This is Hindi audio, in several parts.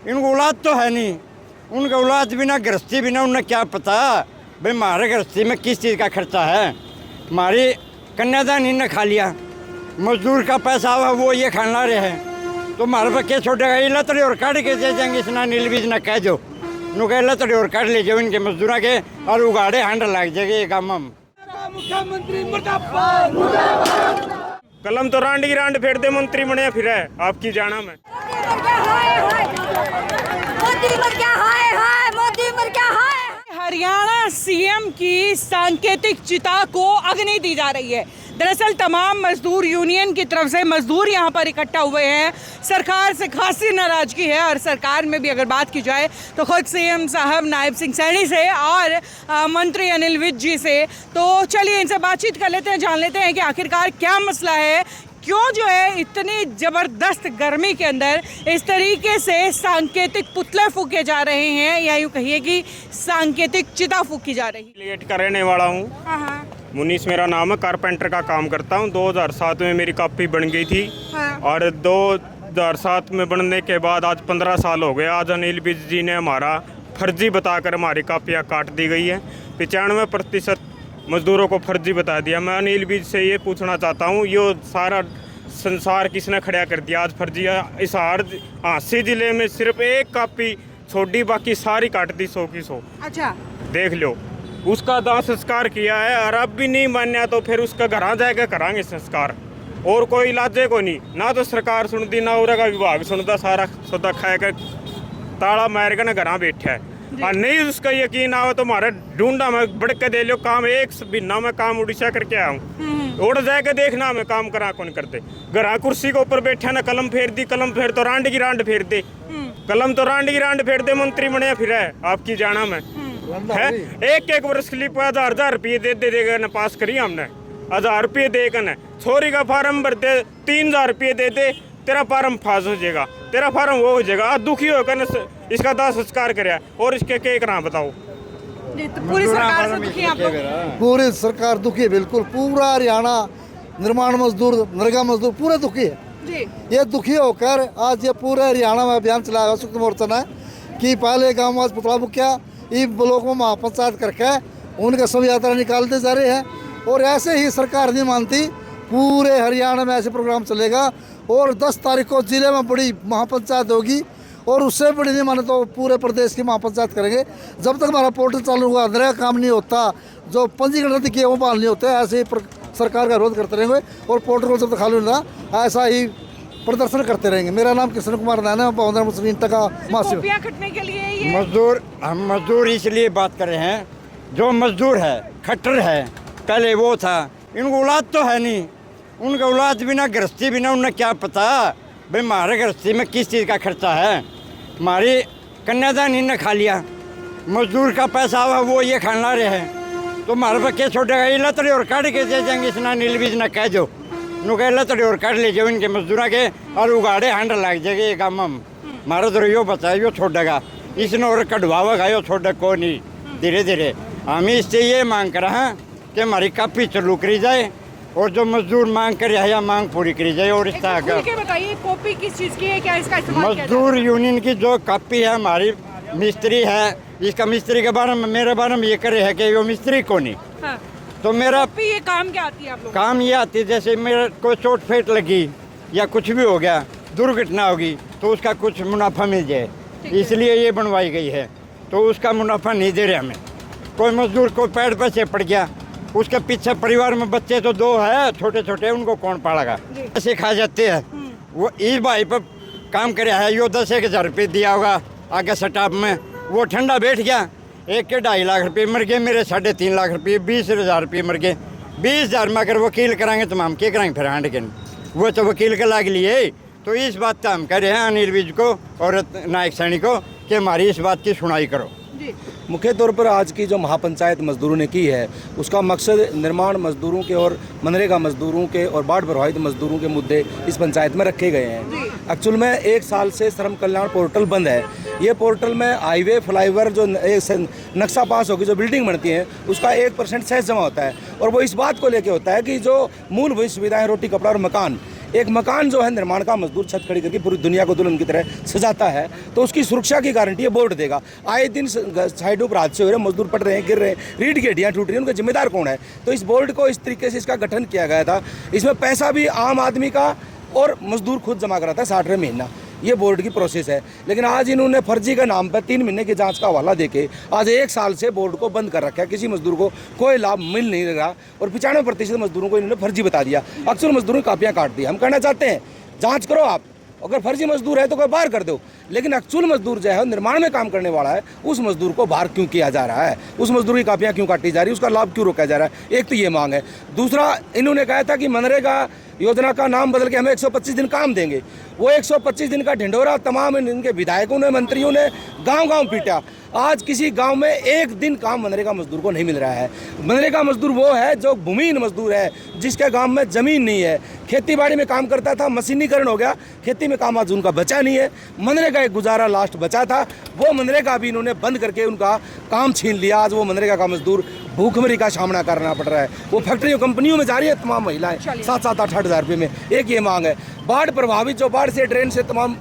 इनको औलाद तो है नहीं, उनका औलाद बिना गृहस्थी बिना उन्हें क्या पता भाई हमारे गृहस्थी में किस चीज़ का खर्चा है। हमारी कन्यादान इन्हें खा लिया, मजदूर का पैसा हुआ वो ये खाना रहे हैं, तो हमारे पर क्या छोड़ेगा। ये लतड़ी और काट के दे जाएंगे, इतना नील बीज न कह दो नु कह लतड़ी और काट ले जाओ इनके मजदूरा के और उगाड़े हंड लग जाएगी काम। मुख्यमंत्री कलम तो रांड की रांड फेर दे, मंत्री बने फिर है आपकी जाना में। हरियाणा सीएम की सांकेतिक चिता को अग्नि दी जा रही है। दरअसल तमाम मजदूर यूनियन की तरफ से मजदूर यहाँ पर इकट्ठा हुए हैं। सरकार से खासी नाराजगी है और सरकार में भी अगर बात की जाए तो खुद सीएम साहब नायब सिंह सैनी से और मंत्री अनिल विज जी से। तो चलिए इनसे बातचीत कर लेते हैं, जान लेते हैं कि आखिरकार क्या मसला है, क्यों जो है इतनी जबरदस्त गर्मी के अंदर इस तरीके से सांकेतिक पुतले फूके जा रहे हैं, या यूँ कहिए कि सांकेतिक चिता फूकी जा रही है। लेट का रहने वाला हूँ, मुनीस मेरा नाम है, कारपेंटर का काम करता हूँ। 2007 में मेरी कॉपी बन गई थी और 2007 में बनने के बाद आज 15 साल हो गए। आज अनिल विज जी ने हमारा फर्जी बताकर हमारी कॉपियाँ काट दी गई है। 95% मजदूरों को फर्जी बता दिया। मैं अनिल विज से ये पूछना चाहता हूँ, ये सारा संसार किसने खड़ा कर दिया आज फर्जी? इस हांसी जिले में सिर्फ एक कॉपी छोड़ी, बाकी सारी काट दी 100 की 100। अच्छा, देख लो, उसका दाह संस्कार किया है और अब भी नहीं मान्या तो फिर उसका घर जाकर करांगे संस्कार। और कोई इलाजे को नहीं, ना तो सरकार सुनती ना और का विभाग सुनता, सारा सौदा खाकर ताला मार कर ना घर बैठा है। और नहीं उसका यकीन आओ तो हमारा ढूंढा मैं बढ़ के दे लो काम। एक महीना में काम उड़ीसा करके आया हूँ, उड़ जाके देखना मैं काम करा कौन करते। घर कुर्सी के ऊपर बैठा ना कलम फेर दी, कलम फेर तो रांड की रांड फेर दे, कलम तो रांड की रांड फेर दे, मंत्री बने फिर है आपकी जाना में है। एक वर्ष के लिए 1000 रुपये दे देगा ना, पास करी हमने 1000 रुपये देकर न छोरी का फार्म भरते 3000 रुपये दे दे, तेरा फार्म पास हो जाएगा, तेरा फार्म वो हो जाएगा। दुखी होकर न इसका दाह संस्कार करे और इसके क्या करा बताओ। पूरी सरकार से दुखी आप लोग? पूरी सरकार दुखी है, बिल्कुल पूरा हरियाणा निर्माण मजदूर, नरेगा मजदूर पूरे दुखी है जी। ये दुखी होकर आज ये पूरे हरियाणा में अभियान चलाया संयुक्त मोर्चा ने कि पहले गाँव आज पुतला मुखिया इन ब्लॉक में महापंचायत करके उनके सब यात्रा निकालते जा रहे हैं। और ऐसे ही सरकार नहीं मानती, पूरे हरियाणा में ऐसे प्रोग्राम चलेगा। और 10 तारीख को जिले में बड़ी महापंचायत होगी और उससे बड़ी नहीं माने तो पूरे प्रदेश की महापंचायत करेंगे। जब तक हमारा पोर्टल चालू हुआ अंदर काम नहीं होता, जो पंजीकरण किए वो बहाल नहीं होते, ऐसे ही सरकार का विरोध करते रहेंगे। और पोर्टल जब तक खाली नहीं होता ऐसा ही प्रदर्शन करते रहेंगे। मेरा नाम कृष्ण कुमार नाना है, 52 मुस्लिम टका मासिक खटने के लिए ये मजदूर, हम मजदूर इसलिए बात कर रहे हैं, जो मजदूर है खट्टर है, पहले वो था, इनको औलाद तो है नहीं, उनका औलाद बिना गृहस्थी बिना उन्हें क्या पता भाई हमारे गृहस्थी में किस चीज़ का खर्चा है। हमारी कन्यादान इन्हें खा लिया, मजदूर का पैसा हुआ वो ये खाना रहे हैं, तो हमारे पर क्या छोड़ेगा। ये लतड़ी और काट के दे जाएंगे, इतना नील बीज न कह दो नु कह लतड़ी और काट ले जाओ इनके मजदूरा के और उगाड़े हंड लग जाएगी ये काम। हमारा तो यो बताया यो छोड़ेगा, इसने और कढ़वावेगा यो छोड़े को नहीं। धीरे धीरे हम इससे ये मांग कर हैं कि हमारी कापी चालू करी जाए और जो मजदूर मांग कर या मांग पूरी करी जाए। और इस तरह का बताइए कॉपी किस चीज़ की है, क्या इसका इस्तेमाल मजदूर यूनियन की जो कापी है, हमारी मिस्त्री है, इसका मिस्त्री के बारे में मेरे बारे में ये करे है कि वो मिस्त्री को नहीं। हाँ। तो मेरा ये काम क्या आती है आप लोग? काम ये आती है जैसे मेरे को चोट फेट लगी या कुछ भी हो गया, दुर्घटना होगी तो उसका कुछ मुनाफा मिल जाए, इसलिए ये बनवाई गई है। तो उसका मुनाफा नहीं दे रहे हमें। कोई मजदूर को पैर पर से पड़ गया, उसके पीछे परिवार में बच्चे तो 2 है छोटे छोटे, उनको कौन पालेगा? ऐसे खा जाते हैं। वो इस भाई पर काम करे है, यो 10,000 रुपये दिया होगा आगे स्टाफ में, वो ठंडा बैठ गया, 1 के 2.5 लाख रुपये मर गए, मेरे 3.5 लाख रुपये, 20,000 रुपये मर गए। 20,000 में अगर वकील कराएंगे तो हम क्या कराएंगे फिर हांड के? वो तो वकील के लाग लिए। तो इस बात का हम कह रहे हैं अनिल विज को और नायक सैनी को कि हमारी इस बात की सुनाई करो। मुख्य तौर पर आज की जो महापंचायत मजदूरों ने की है उसका मकसद निर्माण मजदूरों के और मनरेगा मजदूरों के और बाढ़ प्रभावित मजदूरों के मुद्दे इस पंचायत में रखे गए हैं। एक्चुअल में 1 साल से श्रम कल्याण पोर्टल बंद है। ये पोर्टल में हाईवे फ्लाईओवर जो नक्शा पास होगी, जो बिल्डिंग बनती है, उसका 1% सेस जमा होता है और वो इस बात को लेके होता है कि जो मूलभूत सुविधाएं, रोटी कपड़ा और मकान, एक मकान जो है निर्माण का मजदूर छत खड़ी करके पूरी दुनिया को दुल्हन की तरह सजाता है, तो उसकी सुरक्षा की गारंटी ये बोर्ड देगा। आए दिन साइडों पर हादसे हो रहे हैं, मजदूर पड़ रहे हैं, गिर रहे हैं, रीढ़ की हड्डियां टूट रही हैं, उनका जिम्मेदार कौन है? तो इस बोर्ड को इस तरीके से इसका गठन किया गया था। इसमें पैसा भी आम आदमी का और मजदूर खुद जमा कराता है 60 रुपये महीना। ये बोर्ड की प्रोसेस है। लेकिन आज इन्होंने फर्जी के नाम पर 3 महीने की जांच का हवाला देके आज 1 साल से बोर्ड को बंद कर रखा है। किसी मजदूर को कोई लाभ मिल नहीं रहा और 95% मजदूरों को इन्होंने फर्जी बता दिया। अक्सर मजदूरों की कापियाँ काट दी। हम कहना चाहते हैं जाँच करो आप, अगर फर्जी मजदूर है तो कोई बाहर कर दो, लेकिन एक्चुअल मजदूर जो है निर्माण में काम करने वाला है उस मजदूर को बाहर क्यों किया जा रहा है? उस मजदूर की कापियाँ क्यों काटी जा रही है? उसका लाभ क्यों रोका जा रहा है? एक तो ये मांग है। दूसरा, इन्होंने कहा था कि मनरेगा योजना का नाम बदल के हमें 125 दिन काम देंगे। वो 125 दिन का ढिंढोरा तमाम इनके विधायकों ने, मंत्रियों ने गांव-गांव पीटा। आज किसी गांव में 1 दिन काम मनरेगा मजदूर को नहीं मिल रहा है। मनरेगा मजदूर वो है जो भूमिहीन मजदूर है, जिसके गांव में ज़मीन नहीं है, खेती बाड़ी में काम करता था, मशीनीकरण हो गया, खेती में काम आज उनका बचा नहीं है। मनरेगा एक गुजारा लास्ट बचा था, वो मनरेगा भी इन्होंने बंद करके उनका काम छीन लिया। आज वो मनरेगा का मजदूर भूखमरी का सामना करना पड़ रहा है। वो फैक्ट्रियों कंपनियों में जा रही है तमाम महिलाएं 7-7, 8-8 हज़ार रुपये में। एक ये मांग है। बाढ़ प्रभावित जो बाढ़ से ड्रेन से तमाम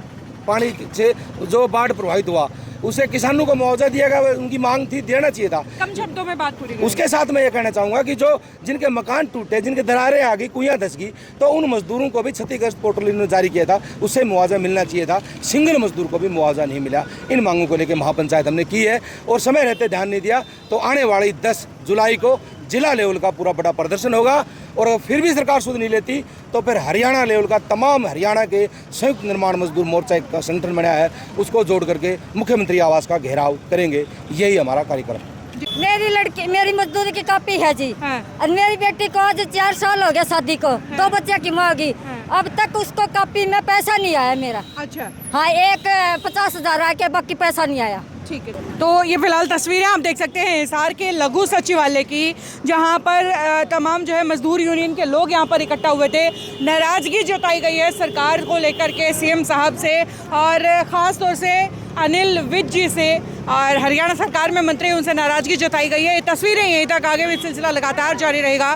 पानी से जो बाढ़ प्रभावित हुआ उसे किसानों को मुआवजा दिया गया, उनकी मांग थी, देना चाहिए था। कम शब्दों में बात पूरी। उसके साथ मैं ये कहना चाहूँगा कि जो जिनके मकान टूटे, जिनके दरारें आ गई, कुइयाँ धस गई, तो उन मजदूरों को भी क्षतिग्रस्त पोर्टल इन्होंने जारी किया था, उससे मुआवजा मिलना चाहिए था। सिंगल मजदूर को भी मुआवजा नहीं मिला। इन मांगों को लेकर महापंचायत हमने की है और समय रहते ध्यान नहीं दिया तो आने वाली 10 जुलाई को जिला लेवल का पूरा बड़ा प्रदर्शन होगा। और फिर भी सरकार सुध नहीं लेती तो फिर हरियाणा लेवल का तमाम हरियाणा के संयुक्त निर्माण मजदूर मोर्चा एक संगठन बनाया है, उसको जोड़ करके मुख्यमंत्री आवास का घेराव करेंगे। यही हमारा कार्यक्रम है। मेरी लड़की, मेरी मजदूरी की कापी है जी। हाँ। और मेरी बेटी को आज 4 साल हो गया शादी को। हाँ। 2 बच्चे की माँ होगी। हाँ। अब तक उसको कापी में पैसा नहीं आया मेरा। अच्छा, हाँ, एक 50,000 आया के, बाकी पैसा नहीं आया। ठीक है। तो ये फिलहाल तस्वीरें आप देख सकते हैं हिसार के लघु सचिवालय की, जहां पर तमाम जो है मजदूर यूनियन के लोग यहां पर इकट्ठा हुए थे। नाराजगी जताई गई है सरकार को लेकर के, सीएम साहब से और ख़ास तौर से अनिल विज जी से, और हरियाणा सरकार में मंत्री उनसे नाराजगी जताई गई है। ये तस्वीरें यहीं तक, आगे भी सिलसिला लगातार जारी रहेगा।